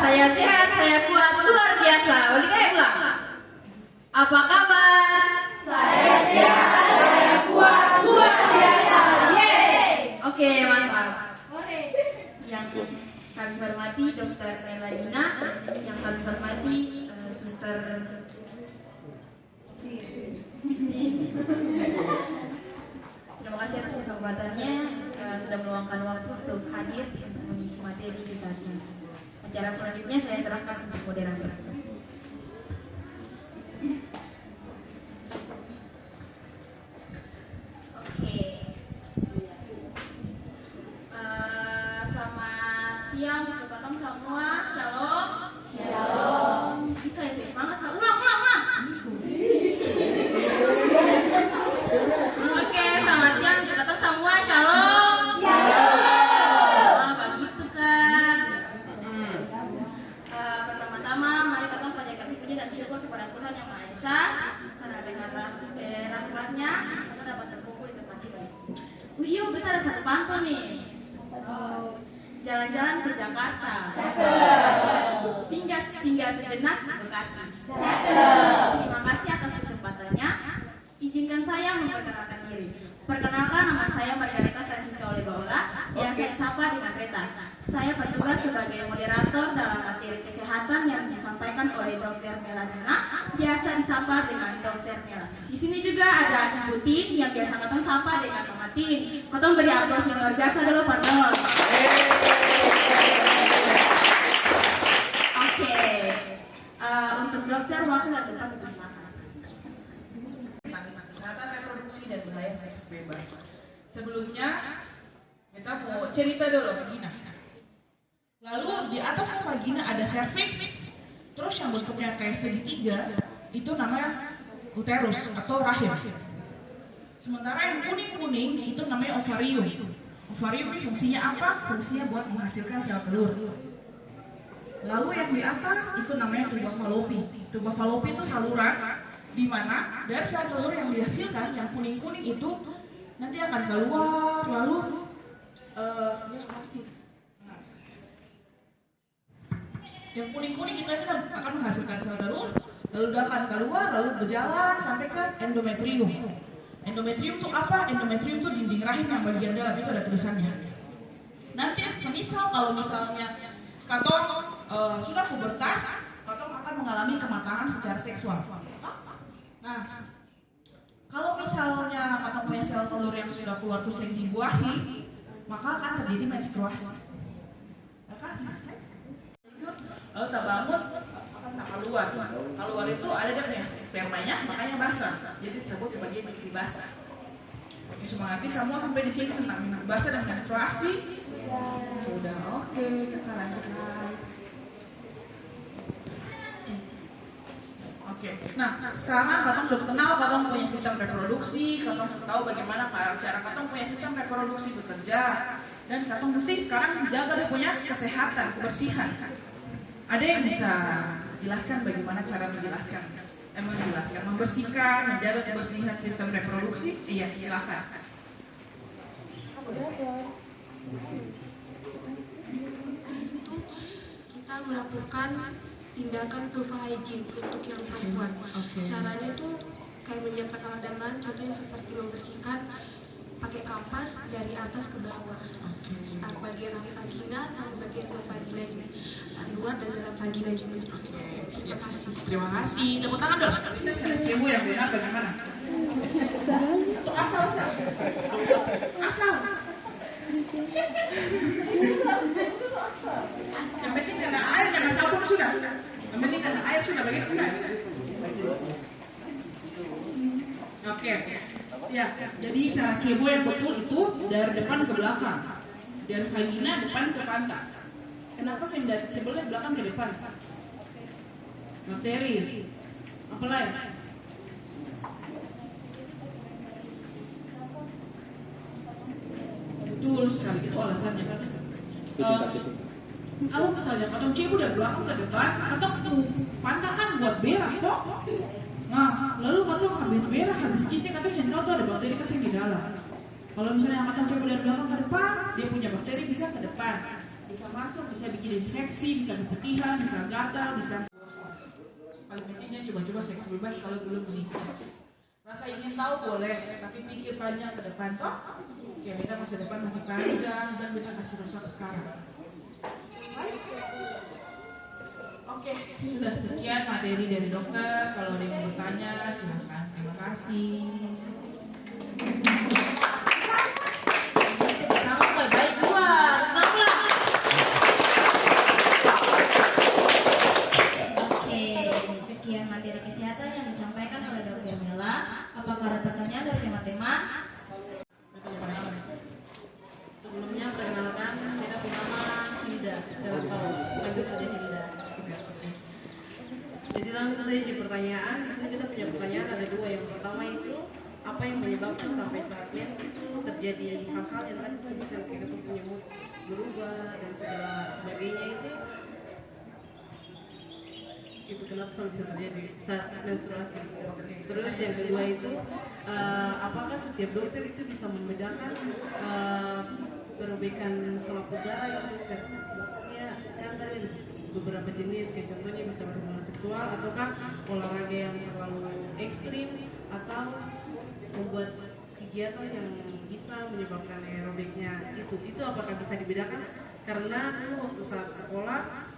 Saya sehat, saya kuat, luar biasa. Bagi saya ulang. Apa kabar? Saya sehat, saya kuat, luar biasa. Yeay! Oke, mantap. Yang kami hormati Dr. Meladina, yang kami hormati Suster. Terima kasih atas kesempatannya, sudah meluangkan waktu untuk hadir untuk mengisi materi di saat ini. Acara selanjutnya saya serahkan untuk moderator. Oke. Selamat siang untuk katong semua. Shalom. Shalom. Ini kayak saya semangat. Ulang. Oke, selamat siang untuk katong semua. Shalom. Shalom. Begitu kan. Pertama-tama mari katong panjatkan puji dan syukur kepada Tuhan Yang Maha Esa karena dengan rahmatnya kita dapat terkumpul di tempat ini. Iya, kita ada satu pantun nih. Jalan-jalan ke Jakarta. Singgah sejenak di Bekasi. Terima kasih atas kesempatannya. Izinkan saya memperkenalkan diri. Perkenalkan, nama saya Margarita Francisca Olebaola, biasa disapa dengan Reta. Saya bertugas sebagai moderator dalam materi kesehatan yang disampaikan oleh Dr. Meladina, biasa disapa dengan Dr. Mela. Di sini juga ada Ibu Tin yang biasa katong sapa dengan Mama Tin. Katong beri aplaus yang luar biasa dulu, partner. Oke. Untuk dokter, waktu dan tempat dipersilakan. Kesehatan reproduksi dan bahaya seks bebas. Sebelumnya kita mau cerita dulu vagina. Lalu di atas vagina ada cervix, terus yang bentuknya kayak segitiga itu namanya uterus atau rahim. Sementara yang kuning-kuning itu namanya ovarium. Ovarium ini fungsinya apa? Fungsinya buat menghasilkan sel telur. Lalu yang di atas itu namanya tuba falopi. Tuba falopi itu saluran di mana dari sel telur yang dihasilkan yang kuning-kuning itu nanti akan keluar lalu yang kuning-kuning itu akan menghasilkan sel telur lalu dia akan keluar lalu berjalan sampai ke endometrium. Endometrium itu apa? Endometrium itu dinding rahim yang bagian dalam, itu ada tulisannya. Nanti semisal kalau misalnya katong sudah pubertas, katong akan mengalami kematangan secara seksual. Nah, kalau misalnya katong punya sel telur yang sudah keluar terus yang dibuahi, maka akan terjadi menstruasi. Ya kan? Lalu tak bangun akan tak keluar. Keluar itu ada dia punya spermanya, makanya basah. Jadi disebut sebagai mimpi basah. Oke, semangati semua sampai di sini tentang mimpi basah dan menstruasi. Sudah, oke, kita lanjutkan. Oke, nah sekarang katong sudah kenal katong punya sistem reproduksi, katong sudah tahu bagaimana cara katong punya sistem reproduksi bekerja, dan katong mesti sekarang jaga dia punya kesehatan, kebersihan. Ada yang bisa jelaskan bagaimana cara menjelaskan, membersihkan, menjaga kebersihan sistem reproduksi? Iya, silakan. Itu kita melakukan tindakan vulva hygiene untuk yang perempuan. Caranya itu kayak menyiapkan alat dalam, contohnya seperti membersihkan pakai kampas dari atas ke bawah. Bagian vagina sama bagian vagina juga, luar dan dalam vagina juga. Terima kasih. Terima kasih. Tepuk tangan dong. Kita cara cewek yang benar bagaimana? Itu asal. Yang penting kena air, kena sabun sudah. sudah begitu saya. Oke. Ya, jadi cara cebo yang betul itu dari depan ke belakang. Dari vagina depan ke pantat. Kenapa saya dari sebelnya belakang ke depan? Bakteri. Apa lain? Betul sekali, itu alasannya kan. Kalau misalnya potong cebo dari belakang ke depan, atau pantat kan buat berak kok. Nah, lalu potong habis berak, habis cicing atau sentol tuh ada bakteri kasih di dalam. Kalau misalnya potong cebo dari belakang ke depan, dia punya bakteri bisa ke depan, bisa masuk, bisa bikin infeksi, bisa keputihan, bisa gatal, bisa. Paling pentingnya coba-coba seks bebas kalau belum menikah. Rasa ingin tahu boleh, tapi pikir panjang ke depan toh. Oke, kita masa depan masih panjang dan kita kasih rusak sekarang. Oke, sudah sekian materi dari dokter. Kalau ada yang mau bertanya, silahkan. Terima kasih. Kamu baik-baik juga. Tenanglah. Oke, sekian materi kesehatan yang disampaikan oleh Dr. Mela. Apakah ada pertanyaan dari teman-teman? Sebelumnya perkenalkan, kita punya nama Hilda. Saya tahu, panggil saja Hilda. Jadi langsung saja di pertanyaan. Di sini kita punya pertanyaan ada dua. Yang pertama itu apa yang menyebabkan sampai saat mens itu terjadi hal-hal yang tadi disebutkan kayak itu punya mood berubah dan segala sebagainya itu kenapa sampai bisa terjadi saat menstruasi. Terus yang kedua itu apakah setiap dokter itu bisa membedakan perobekan selaput darah itu maksudnya kan tadi beberapa jenis kayak contohnya bisa berhubungan seksual ataukah olahraga yang terlalu ekstrim atau membuat kegiatan yang bisa menyebabkan aerobiknya itu apakah bisa dibedakan? Karena dulu waktu saat sekolah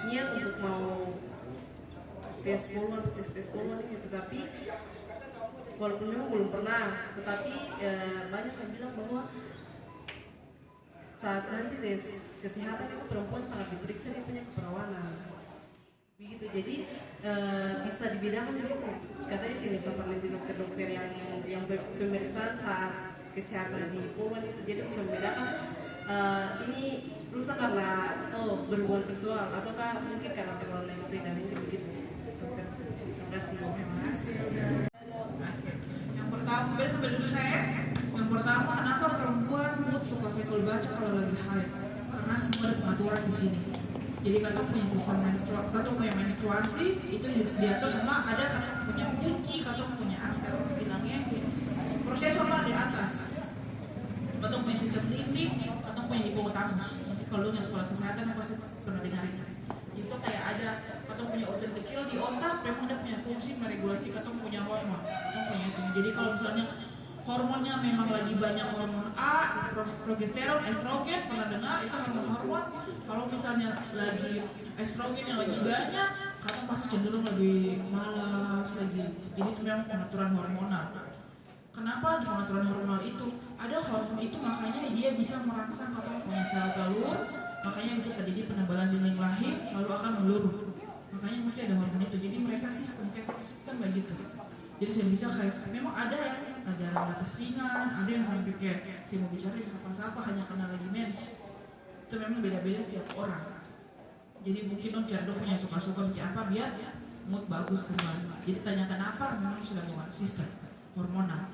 niat untuk mau tes poluan ini, tetapi walaupun memang belum pernah, tetapi banyak yang bilang bahwa saat nanti tes kesehatan itu perempuan sangat diperiksa dia punya keperawanan begitu. Jadi bisa dibedakan di situ. Katanya sih misal peneliti dokter-dokter yang pemeriksaan saat kesehatan di poluan itu, jadi bisa membedakan ini rusak karena berhubungan seksual ataukah mungkin karena terlalu ekstrim dan ini begitu. Dokter, terima kasih. Terima kasih. Yang pertama, sampai dulu saya. Yang pertama, kenapa perempuan mood suka sekul baca kalau lagi haid? Karena semua ada pengaturan di sini. Jadi katong punya sistem menstruasi, katong punya menstruasi itu diatur sama ada katong punya kunci, katong punya apa? Bilangnya prosesor lah di atas. Katong punya sistem limbik, katong punya hipotamus. Nanti kalau yang sekolah kesehatan yang pasti pernah dengar itu kayak ada katong punya organ kecil di otak, memang dia punya fungsi meregulasi katong punya hormon. Katong punya itu. Jadi kalau misalnya hormonnya memang lagi banyak hormon A, progesteron, estrogen, pernah dengar itu hormon. Kalau misalnya lagi estrogen yang lagi banyak, katong pasti cenderung lebih malas lagi. Jadi itu memang pengaturan hormonal. Kenapa di pengaturan hormonal itu ada hormon itu, makanya dia bisa merangsang katong punya sel telur, makanya bisa terjadi penebalan dinding rahim lalu akan meluruh. Makanya mesti ada hormon itu. Jadi mereka sistem begitu. Jadi saya bisa kayak memang ada yang ada batas ringan, ada yang sampai kayak saya mau bicara siapa-siapa hanya karena lagi mens. Itu memang beda-beda tiap orang. Jadi mungkin dok punya suka-suka bikin apa biar mood bagus kembali. Jadi tanyakan apa memang sudah bukan sistem hormonal.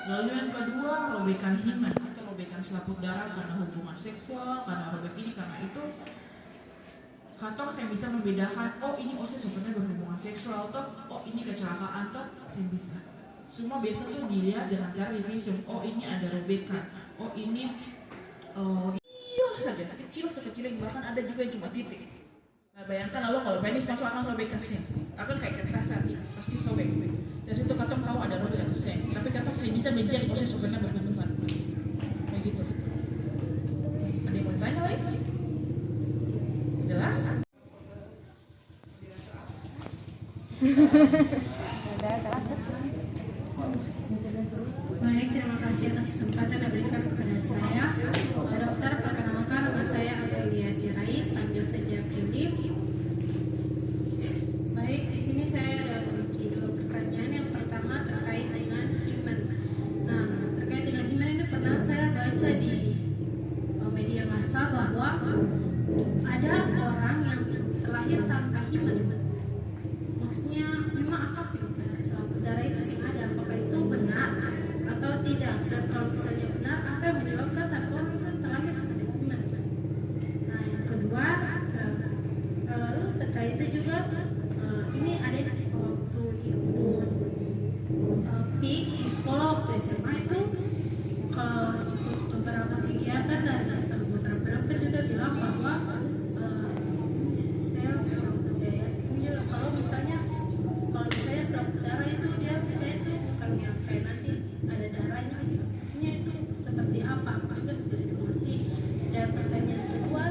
Lalu yang kedua, robekan himen atau robekan selaput darah karena hubungan seksual, karena robek ini, karena itu. Katong saya bisa membedakan, oh ini saya sebenarnya berhubungan seksual toh, oh ini kecelakaan toh, saya bisa. Semua biasa tuh dilihat dengan cara revision, oh ini ada robekan, oh ini iya saja, kecil sekecil yang bahkan ada juga yang cuma titik. Nah bayangkan lalu kalau penis masuk akan robek kasih, akan kayak kertas tipis, pasti sobek. Dan situ katong tahu ada robek atau sen, tapi katong saya bisa menjudge oh saya sebenarnya berhubungan, kayak gitu. Ada yang mau tanya lagi? Jelas? Baik, terima kasih atas kesempatan yang diberikan kepada saya. Dokter, perkenalkan nama saya Aprilia Sirait, panggil saja Prilip. setelah itu juga ini ada waktu ikut PIK di sekolah waktu SMA itu, kalau ikut beberapa kegiatan dari dasar beberapa juga bilang bahwa saya kurang percaya ini juga kalau misalnya surat darah itu dia percaya itu bukan yang kayak nanti ada darahnya gitu, maksudnya itu seperti apa juga tidak dimengerti. Dan pertanyaan kedua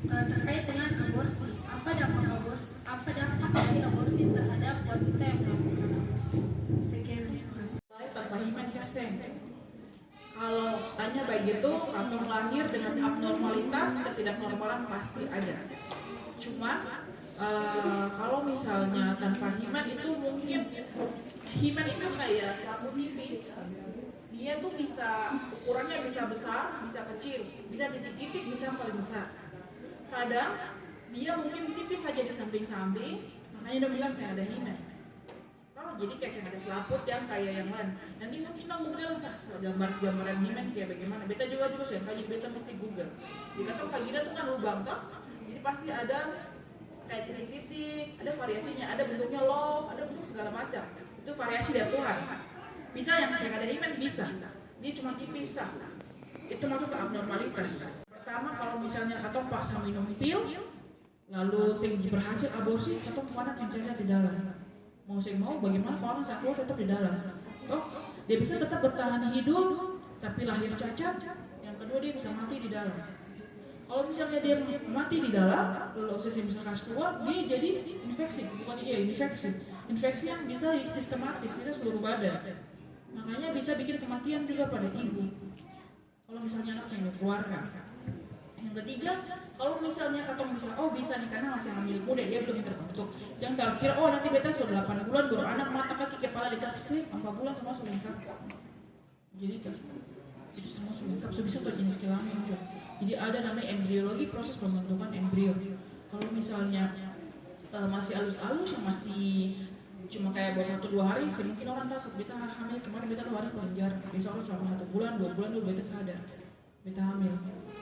terkait dengan aborsi, apa dampak dari aborsi terhadap wanita yang melakukan aborsi? Sekian, terima kasih. Tanpa himen keseng. Kalau tanya baik itu, atau lahir dengan abnormalitas, ketidaknormalan pasti ada. Cuma kalau misalnya tanpa himen itu mungkin himen itu kayak selaput tipis. Dia tuh bisa ukurannya bisa besar, bisa kecil, bisa titik-titik, bisa paling besar. Kadang dia mungkin tipis saja di samping-samping, makanya dia bilang saya ada himen. Jadi kayak saya ada selaput yang kayak yang lain. Nanti mungkin kita Google gambar-gambaran himen kayak bagaimana. Beta juga dulu saya kaji, beta mesti Google. Jika tuh vagina tuh kan lubang kan, jadi pasti ada kayak titik-titik, ada variasinya, ada bentuknya love, ada bentuk segala macam. Itu variasi dari Tuhan. Bisa yang saya ada himen bisa. Dia cuma tipis sah. Itu masuk ke abnormalitas. Pertama kalau misalnya atau paksa minum pil, lalu saya berhasil aborsi atau anak yang cacat di dalam. Mau saya mau bagaimana kalau anak saya keluar tetap di dalam. Oh, dia bisa tetap bertahan hidup tapi lahir cacat. Yang kedua dia bisa mati di dalam. Kalau misalnya dia mati di dalam, lalu saya bisa kasih keluar, dia jadi infeksi, bukan infeksi. Infeksi yang bisa sistematis, bisa seluruh badan. Makanya bisa bikin kematian juga pada ibu. Kalau misalnya anak saya dikeluarkan. Yang ketiga, kalau misalnya atau misalnya bisa nih karena masih hamil muda dia belum terbentuk. Jangan terkira nanti beta sudah 8 bulan baru anak mata kaki kepala dikasih 4 bulan semua sudah lengkap. Jadi itu semua sudah lengkap. Bisa tuh jenis kelamin juga. Jadi ada namanya embriologi, proses pembentukan embrio. Kalau misalnya masih halus-halus yang masih cuma kayak baru 1-2 hari, mungkin orang tahu beta hamil kemarin beta 2 hari kelenjar. Bisa orang selama 1 bulan, 2 bulan dulu beta sadar beta hamil.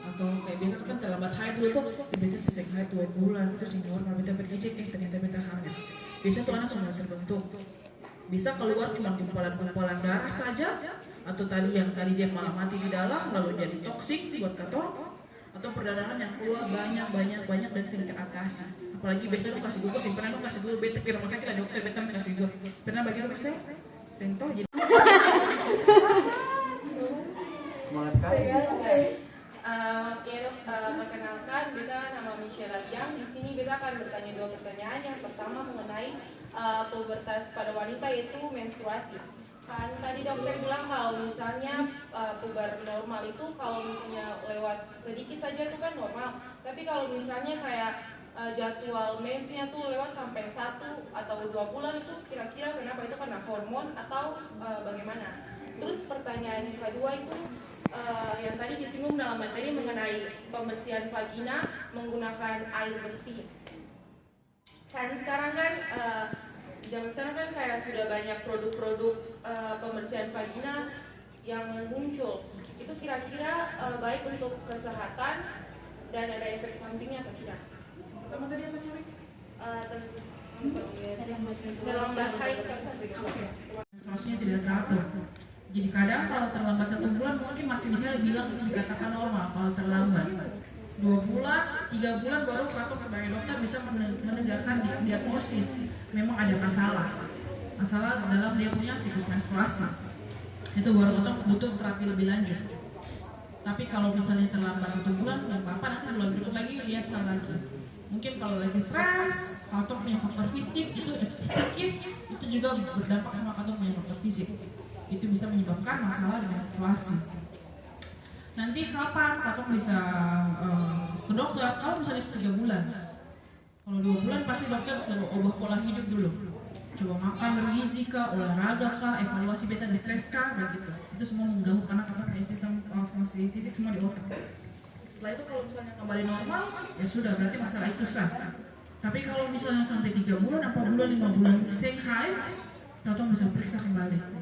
Atau kayak biasa kan terlambat haid dulu tuh beta selesai haid 2 bulan terus yang normal beta pergi cek ternyata beta hamil. Biasa tuh anak sudah terbentuk. Bisa keluar cuma gumpalan-gumpalan darah saja atau tadi dia malah mati di dalam lalu jadi toksik buat katong atau perdarahan yang keluar banyak dan sering teratasi. Apalagi biasanya lu kasih gugur, pernah lu kasih gugur beta ke rumah sakit ada dokter beta kasih gugur. Pernah bagi lu saya? Sentoh jadi. Semangat sekali. Perkenalkan, beta nama Michelle Agiang. Di sini beta akan bertanya 2 pertanyaan. Yang pertama mengenai pubertas pada wanita yaitu menstruasi. Kan tadi dokter bilang kalau misalnya puber normal itu kalau misalnya lewat sedikit saja itu kan normal. Tapi kalau misalnya kayak jadwal mensnya tuh lewat sampai 1 atau 2 bulan itu kira-kira kenapa, itu karena hormon atau bagaimana? Terus pertanyaan kedua itu yang tadi disinggung dalam materi mengenai pembersihan vagina menggunakan air bersih. Kan sekarang kan zaman sekarang kan kayak sudah banyak produk-produk pembersihan vagina yang muncul. Itu kira-kira baik untuk kesehatan dan ada efek sampingnya atau tidak? Pertama tadi apa sih? Terlambat haid. Menstruasinya tidak teratur. Jadi kadang kalau terlambat 1 bulan mungkin masih bisa dibilang dikatakan normal. Kalau terlambat 2 bulan, 3 bulan baru katong sebagai dokter bisa menegakkan diagnosis memang ada masalah dalam dia punya siklus menstruasi. Itu baru katong butuh terapi lebih lanjut. Tapi kalau misalnya terlambat 1 bulan, sampai apa nanti bulan berikut lagi lihat salah lagi. Mungkin kalau lagi stres, katong punya faktor fisik itu psikis itu juga berdampak sama katong punya faktor fisik. Itu bisa menyebabkan masalah di menstruasi. Nanti kapan katong bisa ke dokter? Kalau misalnya 3 bulan, kalau 2 bulan pasti dokter suruh ubah pola hidup dulu. Coba makan bergizi kah, olahraga kah, evaluasi beta dan stres kah, begitu. Itu semua mengganggu karena punya sistem fungsi fisik semua di otak. Setelah itu kalau misalnya kembali normal, ya sudah berarti masalah itu sah. Tapi kalau misalnya sampai 3 bulan, 4 bulan, 5 bulan stay high, katong bisa periksa kembali.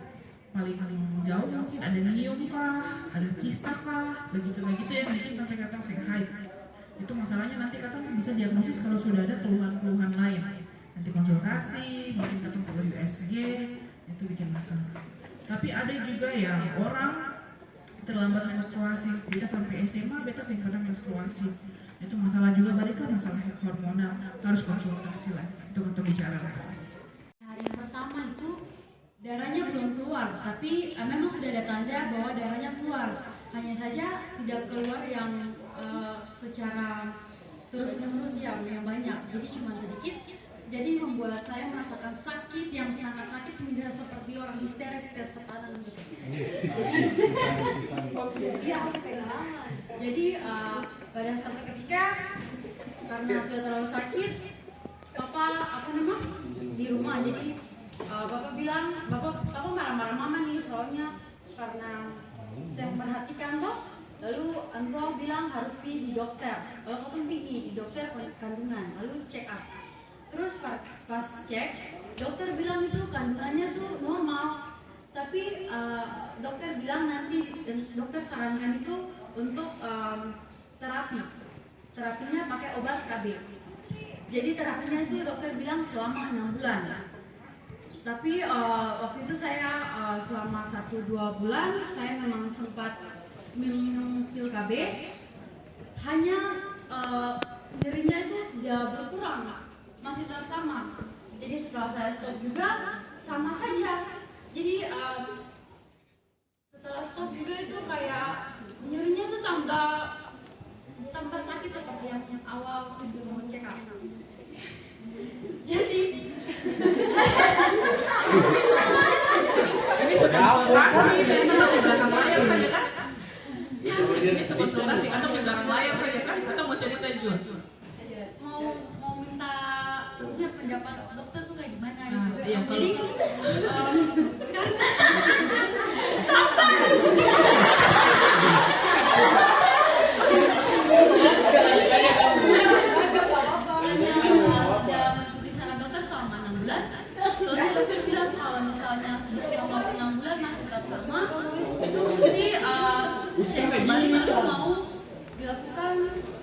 Paling jauh mungkin ada nyium kah, ada kista kah, begitu yang bikin sampai katong stay high. Itu masalahnya nanti katong bisa diagnosis kalau sudah ada keluhan-keluhan lain. Nanti konsultasi, mungkin katong perlu USG, itu bikin masalah. Tapi ada juga yang orang terlambat menstruasi, beta sampai SMA beta sering pernah menstruasi. Itu masalah juga, balik ke masalah hormonal, harus konsultasi lah. Itu untuk bicara. Hari yang pertama itu darahnya belum keluar, tapi memang sudah ada tanda bahwa darahnya keluar. Hanya saja tidak keluar yang secara terus-menerus yang banyak, jadi cuma sedikit. Jadi membuat saya merasakan sakit yang sangat sakit, tidak seperti orang histeris kesepadan gitu. Jadi pada suatu ketika karena sudah terlalu sakit, Papa di rumah. Jadi Bapak bilang, Papa marah-marah mama nih soalnya karena saya memperhatikan toh. Lalu Anto bilang harus pergi di dokter. Lalu aku pergi di dokter kandungan, lalu check up. Terus pas cek, dokter bilang itu kandungannya tuh normal. Tapi dokter bilang nanti, dokter sarankan itu untuk terapi. Terapinya pakai obat KB. Jadi terapinya itu dokter bilang selama 6 bulan. Tapi waktu itu saya selama 1-2 bulan saya memang sempat minum pil KB, hanya nyerinya itu tidak berkurang, masih tetap sama. Jadi setelah saya stop juga sama saja. Jadi setelah stop juga itu kayak nyerinya itu tambah sakit seperti yang awal mau check up. Jadi Ini sekonsultasi, itu di belakang layar saja kan? Ini sekonsultasi, atau di belakang layar saja kan? Atau mau cerita juga? mau minta punya pendapat dokter tuh kayak gimana gitu. Iya, Jadi tidak mengikuti saran dokter selama 6 bulan. Soalnya dokter bilang kalau misalnya sudah selama 6 bulan masih tetap sama, itu mesti saya kembali itu mau dilakukan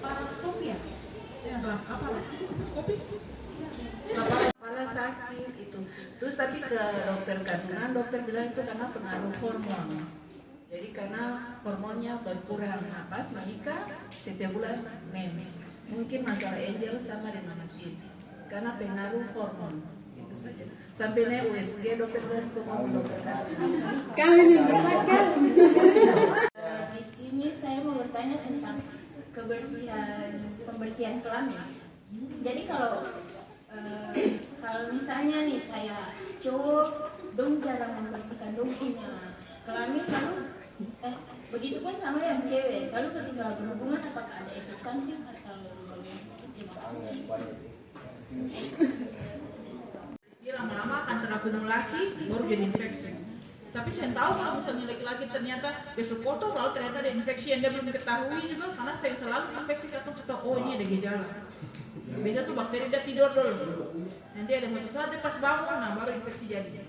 paraskopi ya. Apa? Kopi? Kepala sakit itu. Terus tapi ke dokter kandungan, dokter bilang itu karena pengaruh hormon. Jadi karena hormonnya berkurang. Nah, pas menikah setiap bulan mens. Mungkin masalah Angel sama dengan Tin. Karena pengaruh hormon. Itu saja. Sampai naik USG dokter bilang itu mau dokter kandungan. Di sini saya mau bertanya tentang pembersihan kelamin. Jadi kalau misalnya nih saya cowok dong jarang membersihkan dong punya kelamin, lalu begitupun sama yang cewek. Lalu ketika berhubungan apakah ada efek samping atau bagaimana? Dia lama-lama akan terakumulasi baru jadi infeksi. Tapi saya tahu kalau misalnya laki-laki ternyata besok foto lalu ternyata ada infeksi yang dia belum diketahui juga, karena saya selalu infeksi katong sudah ini ada gejala. Biasa tuh bakteri dia tidur dulu, nanti ada satu saat dia pas bangun, nah baru infeksi jadi.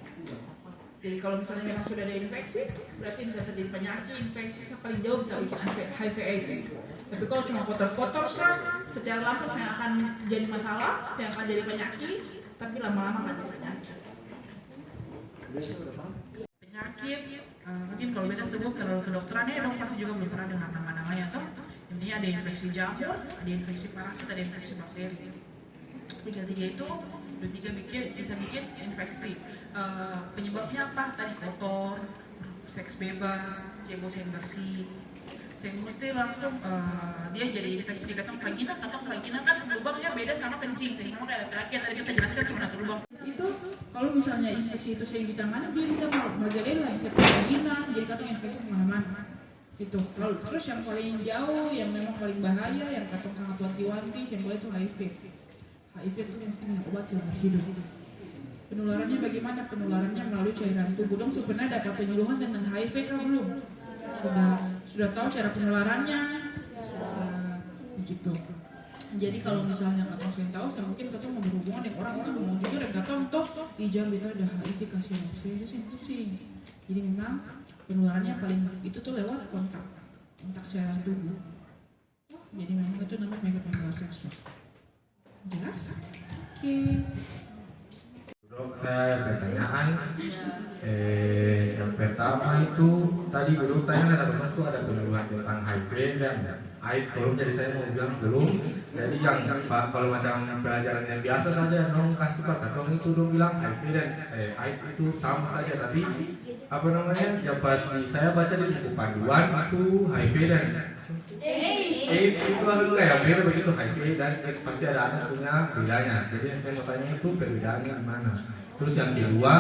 Jadi kalau misalnya memang sudah ada infeksi, berarti bisa terjadi penyakit infeksi paling jauh bisa bikin HIV/AIDS. Tapi kalau cuma kotor-kotor sah, secara langsung saya akan jadi masalah, saya akan jadi penyakit, tapi lama-lama akan jadi penyakit. Penyakit, mungkin kalau beta sebut terlalu kedokterannya, dong pasti juga belum pernah dengar nama-namanya toh. Intinya ada infeksi jamur, ada infeksi parasit, ada infeksi bakteri. Tiga-tiga itu bisa bikin infeksi. Penyebabnya apa? Tadi kotor, seks bebas, cebos yang bersih. Saya mesti langsung dia jadi infeksi di kantong vagina. Kantong vagina kan lubangnya beda sama kencing. Jadi kamu kayak laki-laki yang tadi kita jelaskan cuma satu lubang. Itu kalau misalnya infeksi itu sering ditangani, dia bisa merajalela infeksi vagina, jadi kantong infeksi kemana-mana. Gitu. Lalu terus yang paling jauh, yang memang paling bahaya, yang kantong sangat wanti-wanti, simbol itu HIV. HIV itu mesti minum obat seumur hidup. Penularannya bagaimana? Penularannya melalui cairan tubuh. Dong sebenarnya dapat penyuluhan tentang HIV kah belum? Sudah tahu cara penularannya? Begitu. Jadi kalau misalnya katong sudah tahu, saya mungkin katong mau berhubungan dengan orang-orang mau jujur dan katong toh ijam itu ada HIV kasih itu sih. Jadi memang penularannya paling itu tuh lewat kontak cairan tubuh. Jadi memang itu namanya megapengaruh seksual. Jelas? Oke. Dok, saya ada pertanyaan. Yang pertama itu tadi guru tanya ada masuk ada penelusuran tentang HIV dan AIDS belum, jadi saya mau bilang belum. Jadi yang kalau macam pelajaran yang biasa saja dong kasih pak atau itu dong bilang HIV dan AIDS itu sama saja, tapi apa namanya yang pas saya baca di buku panduan itu HIV dan AIDS itu lalu kayak beda begitu, HIV dan AIDS pasti ada punya bedanya. Jadi yang saya mau tanya itu perbedaannya di mana. Terus yang kedua,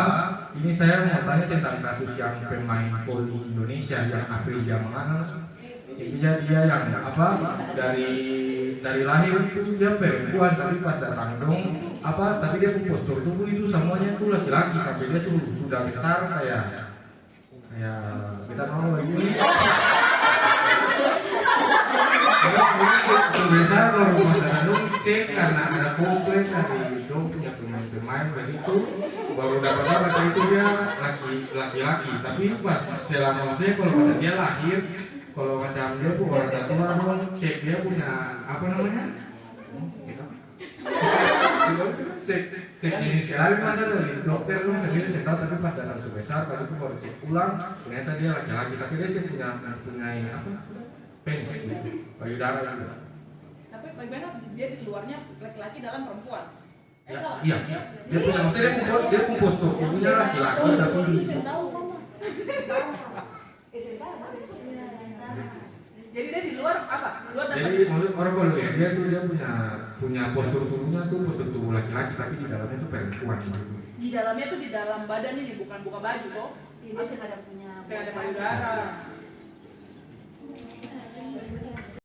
ini saya mau tanya tentang kasus yang pemain voli Indonesia yang April Jamangan. Dia yang apa dari lahir itu dia perempuan, tapi pas datang dong apa, tapi dia postur tubuh itu semuanya itu laki-laki sampai dia sudah besar kayak kita mau begini. Besar kalau masalah dong cek karena ada komplain dari dong punya pemain begitu baru dapat kata itu dia laki-laki, tapi pas selama maksudnya kalau kata dia lahir kalau macam dia pun orang tua dong cek dia punya apa namanya cek jenis kelamin masa dari dokter dong sendiri saya tahu, tapi pas datang sebesar tadi itu baru cek ulang ternyata dia laki-laki, tapi dia sih punya apa penis gitu, payudara gitu. Tapi bagaimana dia di luarnya laki-laki dalam perempuan? Iya. Dia punya maksudnya dia pun postur tubuhnya laki-laki tapi jadi dia di luar apa? Luar dan jadi maksud orang kalau lihat dia tuh dia punya postur tubuhnya tuh postur tubuh laki-laki tapi di dalamnya tuh perempuan gitu. di dalamnya tuh di dalam badan ini bukan buka baju kok. Ini saya punya. Saya ada payudara.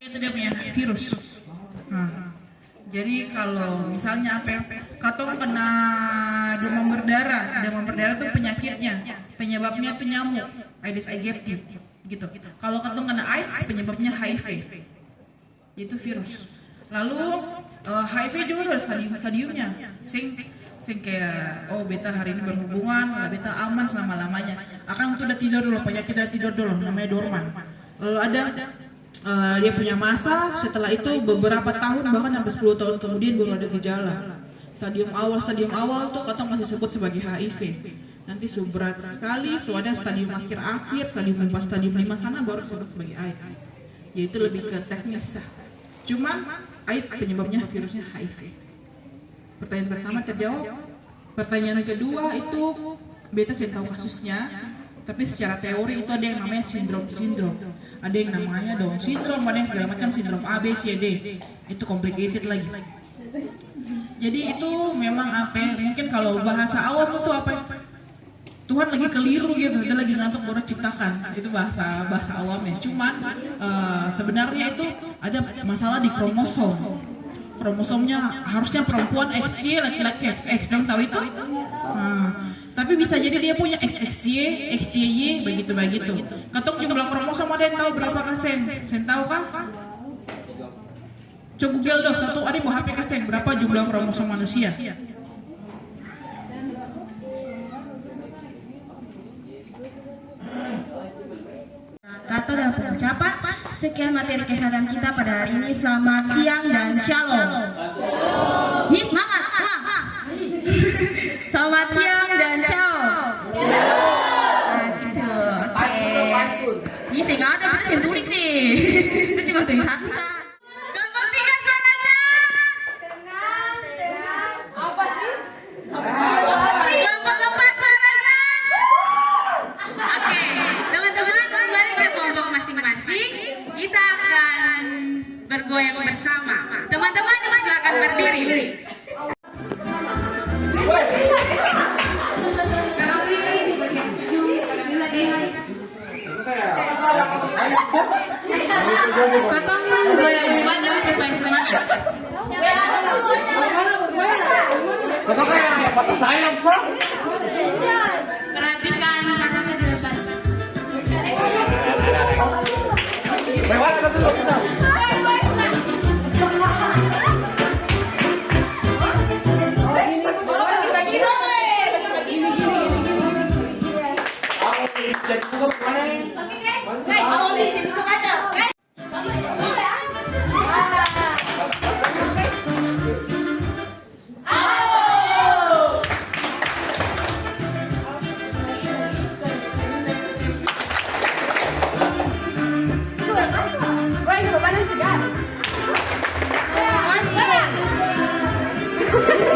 Itu dia punya virus. Nah, jadi kalau misalnya apa ya, katong kena demam berdarah tuh penyakitnya, penyebabnya tuh nyamuk, Aedes aegypti, gitu. Kalau katong kena AIDS, penyebabnya HIV, itu virus. Lalu HIV juga ada stadiumnya, sing kayak beta hari ini berhubungan, beta aman selama-lamanya. Akan udah tidur dulu, penyakit udah tidur dulu, namanya dorman. Lalu ada dia punya masa, setelah itu beberapa tahun bahkan sampai 10 tahun kemudian baru ada gejala. Stadium awal tuh katong masih sebut sebagai HIV. Nanti berat sekali, ada stadium akhir-akhir, stadium 4, stadium 5 sana baru disebut sebagai AIDS. Yaitu lebih ke teknis. Cuman AIDS penyebabnya virusnya HIV. Pertanyaan pertama terjawab. Pertanyaan kedua itu beta saya tahu kasusnya. Tapi secara teori itu ada yang namanya sindrom. Ada yang namanya Down syndrome, ada yang segala macam sindrom A, B, C, D. Itu complicated lagi. Jadi itu memang apa? Mungkin kalau bahasa awam itu apa? Tuhan lagi keliru gitu, dia lagi ngantuk baru ciptakan. Itu bahasa awamnya. Cuman sebenarnya itu ada masalah di kromosom. Kromosomnya harusnya perempuan XY, laki-laki XX. Dong tahu itu? Tapi bisa jadi dia punya XXY, XYY, begitu. Katong jumlah kromosom ada yang tahu berapa kasen? Sen tahu kan? Coba Google dong, satu ada mau HP kasen berapa jumlah kromosom manusia? Kata dalam pengucapan, sekian materi kesehatan kita pada hari ini. Selamat siang dan shalom. Semangat, selamat siang dan shalom. Nah gitu, oke. Ini saya nggak ada, saya tulis sih. Itu cuma tulis satu sah. Kelompok 3 suaranya. Apa sih? Kelompok 4 suaranya. Oke, teman-teman kembali ke kelompok masing-masing. Kita akan bergoyang bersama. Teman-teman silakan berdiri. Kakak goyang semuanya supaya semangat. Kakak kayak patah sayap, Pak. Perhatikan kakaknya di depan. Lewat ke dulu kita. Cek buka mana? Oke guys, awal dari sini tuh kaca. ya.